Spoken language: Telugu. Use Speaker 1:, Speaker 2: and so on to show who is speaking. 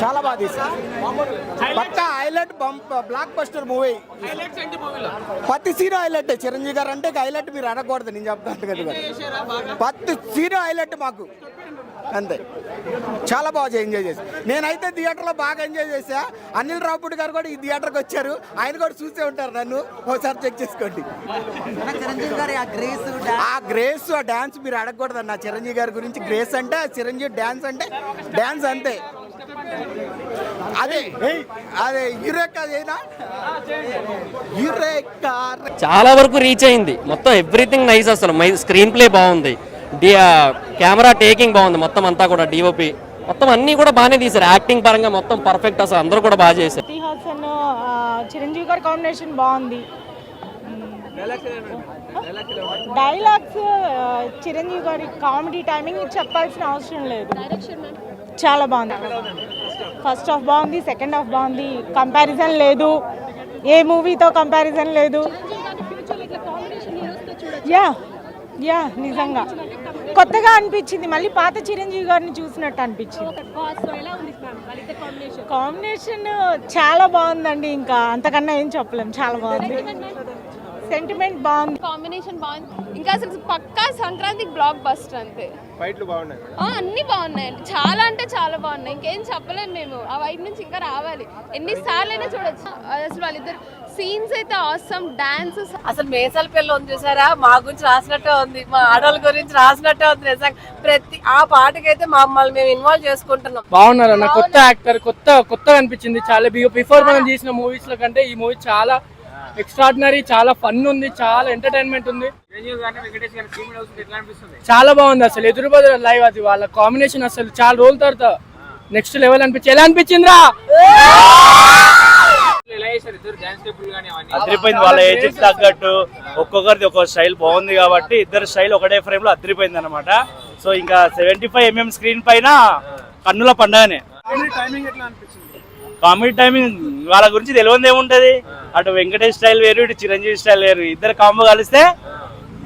Speaker 1: చాలా బాగా తీశారు. పక్కా హైలైట్ బ్లాక్ బస్టర్ మూవీ. ప్రతి సీరో హైలైట్. చిరంజీవి గారు అంటే హైలైట్ మీరు అనకూడదు, నేను చెప్తాను కదా. ప్రతి సీరో హైలైట్ మాకు అంతే. చాలా బాగా ఎంజాయ్ చేశాను. నేనైతే థియేటర్లో బాగా ఎంజాయ్ చేశా. అనిల్ రావుపూడి గారు కూడా ఈ థియేటర్కి వచ్చారు. ఆయన కూడా చూసే ఉంటారు నన్ను, ఒకసారి చెక్ చేసుకోండి. ఆ గ్రేస్ ఆ డాన్స్ మీరు అడగకూడదు అన్న. చిరంజీవి గారి గురించి గ్రేస్ అంటే చిరంజీవి డాన్స్ అంటే డాన్స్ అంతే. అదే అదే
Speaker 2: చాలా వరకు రీచ్ అయింది. మొత్తం ఎవ్రీథింగ్ నైస్. అసలు స్క్రీన్ ప్లే బాగుంది, కెమెరా టేకింగ్ బాగుంది, మొత్తం అంతా కూడా డిఓపి మొత్తం అన్ని కూడా బాగానే తీశారు. యాక్టింగ్ పరంగా మొత్తం పర్ఫెక్ట్. అసలు అందరూ కూడా బాగా చేశారు.
Speaker 3: చిరంజీవి గారి కాంబినేషన్ బాగుంది. డైలాగ్స్ చిరంజీవి గారి కామెడీ టైమింగ్ చెప్పాల్సిన అవసరం లేదు. చాలా బాగుంది. ఫస్ట్ హాఫ్ బాగుంది, సెకండ్ హాఫ్ బాగుంది. కంపారిజన్ లేదు, ఏ మూవీతో కంపారిజన్ లేదు. యా నిజంగా కొత్తగా అనిపించింది. మళ్ళీ పాత చిరంజీవి గారిని చూసినట్టు అనిపించింది. కాంబినేషన్ చాలా బాగుందండి. ఇంకా అంతకన్నా ఏం చెప్పలేం. చాలా బాగుంది. సెంటిమెంట్ బాగుంది,
Speaker 4: కాంబినేషన్ బాగుంది. ఇంకా అసలు పక్కా సంక్రాంతికి బ్లాక్ బస్టర్ అంతే.
Speaker 5: ఫైట్లు బాగున్నాయి,
Speaker 4: అన్ని బాగున్నాయండి. చాలా అంటే చాలా బాగున్నాయి. ఇంకేం చెప్పలేము మేము. ఆ వైపు నుంచి ఇంకా రావాలి. ఎన్నిసార్లు అయినా చూడొచ్చు. అసలు వాళ్ళిద్దరు సీన్స్ అయితే ఆసమ్. డాన్స్
Speaker 6: అసలు మేసాల పిల్ల ఉంది చూసారా, మా గురించి రాసినట్టే ఉంది, మా ఆడవాళ్ళ గురించి రాసినట్టే ఉంది. నిజంగా ప్రతి ఆ పాటకైతే మమ్మల్ని మేము ఇన్వాల్వ్ చేసుకుంటున్నాం.
Speaker 7: బాగున్నారు అన్న. కొత్త యాక్టర్, కొత్తగా అనిపించింది. చాలా బిఫోర్ మనం చేసిన మూవీస్ లో కంటే ఈ మూవీ చాలా ఎక్స్ట్రాడినరీ. చాలా ఫన్ ఉంది, చాలా ఎంటర్టైన్మెంట్ ఉంది. చాలా బాగుంది. అసలు ఎదురుబదురు లైవ్ అది వాళ్ళ కాంబినేషన్ అసలు చాలా రోజుల తర్వాత నెక్స్ట్ లెవెల్ అనిపించింది. ఎలా అనిపించిందిరా?
Speaker 8: అదిరిపోయింది. వాళ్ళ ఏజ్ తగ్గట్టు ఒక్కొక్కరిది ఒక్కొక్క స్టైల్ బాగుంది కాబట్టి ఇద్దరు స్టైల్ ఒకటే ఫ్రేమ్ లో అదిరిపోయింది అనమాట. సో ఇంకా 75mm స్క్రీన్ పైన కన్నుల పండగనే. కామెడీ టైమింగ్ వాళ్ళ గురించి తెలియదు ఏముంటది. అటు వెంకటేష్ స్టైల్ వేరు, ఇటు చిరంజీవి స్టైల్ వేరు. ఇద్దరు కాంబో కలిస్తే